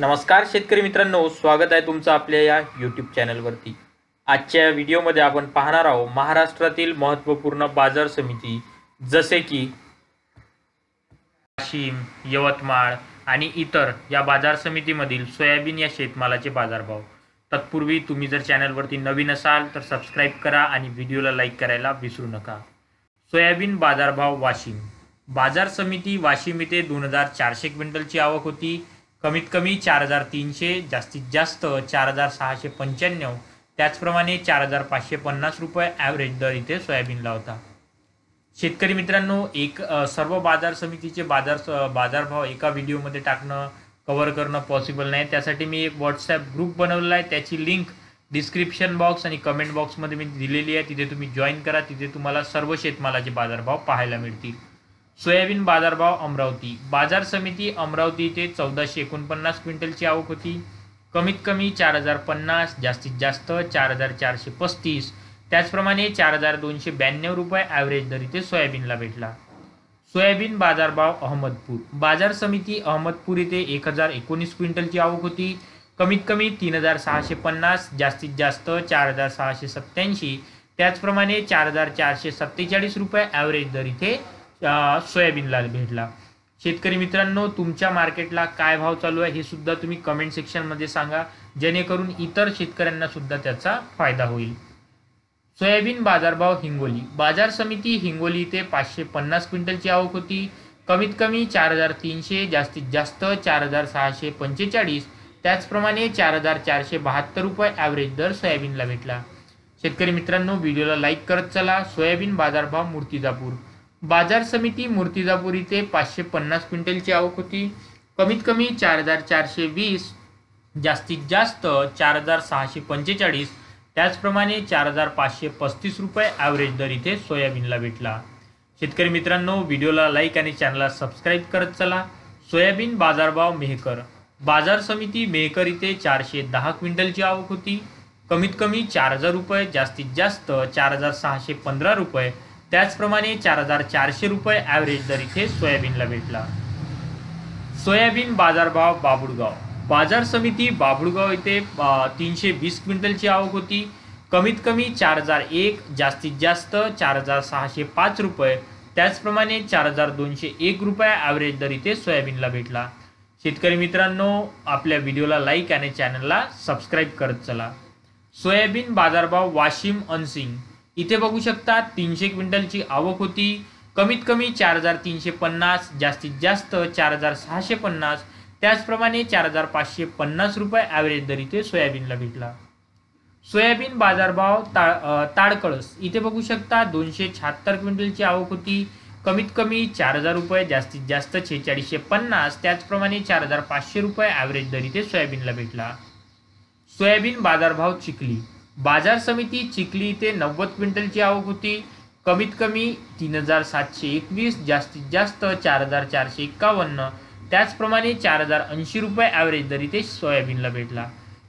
नमस्कार शेतकरी मित्रांनो, स्वागत आहे तुमचं आपल्या या यूट्यूब चॅनलवरती। आजच्या व्हिडिओमध्ये आपण पाहणार आहोत महाराष्ट्रातील महत्त्वपूर्ण बाजार समिती जसे की वाशिम, यवतमाळ आणि इतर या बाजार समितीमधील सोयाबीन या शेतमालाचे बाजारभाव। तत्पूर्वी तुम्ही जर चॅनलवरती नवीन असाल तर सबस्क्राइब करा आणि व्हिडिओला लाईक करायला विसरू नका। सोयाबीन बाजारभाव वाशिम बाजार समिती वाशिम येथे 2400 क्विंटलची आवक होती। कमीत कमी 4300, जास्तीत जास्त 4695, त्याचप्रमाणे 4550 रुपये ॲव्हरेज दर इथे सोयाबीनला होता। शेतकरी मित्रांनो, सर्व बाजार समितीचे बाजारभाव एका व्हिडिओमध्ये कव्हर करणं पॉसिबल नाही। त्यासाठी मी एक व्हॉट्सॲप ग्रुप बनवलेला आहे, त्याची लिंक डिस्क्रिप्शन बॉक्स आणि कमेंट बॉक्समध्ये मी दिलेली आहे। तिथे तुम्ही जॉईन करा, तिथे तुम्हाला सर्व शेतमालाचे बाजारभाव पाहायला मिळतील। सोयाबीन बाजारभाव अमरावती बाजार समिती अमरावती येथे 1449 क्विंटलची आवक होती। कमीत कमी 4050, जास्तीत जास्त 4435, त्याचप्रमाणे 4292 रुपये ॲव्हरेज दर इथे सोयाबीनला भेटला। सोयाबीन बाजारभाव अहमदपूर बाजार समिती अहमदपूर येथे 1019 क्विंटलची आवक होती। कमीत कमी 3650, जास्तीत जास्त 4687, त्याचप्रमाणे 4447 रुपये ॲव्हरेज दर इथे सोयाबीनला भेटला। शेतकरी मित्रांनो, तुमच्या मार्केटला काय भाव चालू आहे हे सुद्धा तुम्ही कमेंट सेक्शनमध्ये सांगा, जेणेकरून इतर शेतकऱ्यांना सुद्धा त्याचा फायदा होईल। सोयाबीन बाजारभाव हिंगोली बाजार समिती हिंगोली इथे 550 क्विंटलची आवक होती। कमीत कमी 4300, जास्तीत जास्त 4645, त्याचप्रमाणे 4472 रुपये ॲव्हरेज दर सोयाबीनला भेटला। शेतकरी मित्रांनो, व्हिडिओला लाईक करत चला। सोयाबीन बाजारभाव मूर्तिजापूर बाजार समिती मूर्तिजापूर इथे 550 क्विंटलची आवक होती। कमीत कमी 4420, जास्तीत जास्त 4645, त्याचप्रमाणे 4535 रुपये ॲव्हरेज दर इथे सोयाबीनला भेटला। शेतकरी मित्रांनो, व्हिडिओला लाईक आणि चॅनलला सबस्क्राईब करत चला। सोयाबीन बाजारभाव मेहकर बाजार समिती मेहकर इथे 410 क्विंटलची आवक होती। कमीत कमी 4000 रुपये, जास्तीत जास्त 4615 रुपये, त्याचप्रमाणे 4400 रुपये ॲव्हरेज दर इथे सोयाबीनला भेटला। सोयाबीन बाजारभाव बाभुळगाव बाजार समिती बाभुळगाव इथे 320 क्विंटलची आवक होती। कमीत कमी 4001, जास्तीत जास्त 4605 रुपये, त्याचप्रमाणे 4201 रुपये ॲव्हरेज दर इथे सोयाबीनला भेटला। शेतकरी मित्रांनो, आपल्या व्हिडिओला लाईक आणि चॅनलला सबस्क्राईब करत चला। सोयाबीन बाजारभाव वाशिम अनसिंग इथे बघू शकता 300 क्विंटलची आवक होती। कमीत कमी 4350, जास्तीत जास्त 4650, त्याचप्रमाणे 4550 रुपये ॲव्हरेज दर इथे सोयाबीनला भेटला। सोयाबीन बाजारभाव ताडकळस इथे बघू शकता 276 क्विंटलची आवक होती। कमीत कमी 4000 रुपये, जास्तीत जास्त 4650, त्याचप्रमाणे 4500 रुपये ॲव्हरेज दर इथे सोयाबीनला भेटला। सोयाबीन बाजारभाव चिखली बाजार समिती चिखली इथे 90 क्विंटलची आवक होती। कमीत कमी 3721, जास्तीत जास्त 4451, त्याचप्रमाणे 4080 रुपये ॲव्हरेज दर इथे सोयाबीनला भेटला।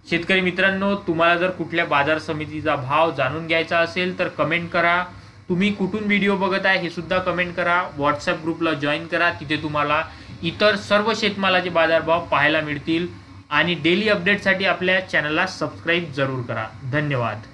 शेतकरी मित्रांनो, तुम्हाला जर कुठल्या बाजार समितीचा भाव जाणून घ्यायचा असेल तर कमेंट करा। तुम्ही कुठून व्हिडिओ बघत आहे हे सुद्धा कमेंट करा। व्हॉट्सॲप ग्रुपला जॉईन करा, तिथे तुम्हाला इतर सर्व शेतमालाचे बाजारभाव पाहायला मिळतील। आणि डेली अपडेटसाठी आपल्या चॅनलला सबस्क्राईब जरूर करा। धन्यवाद।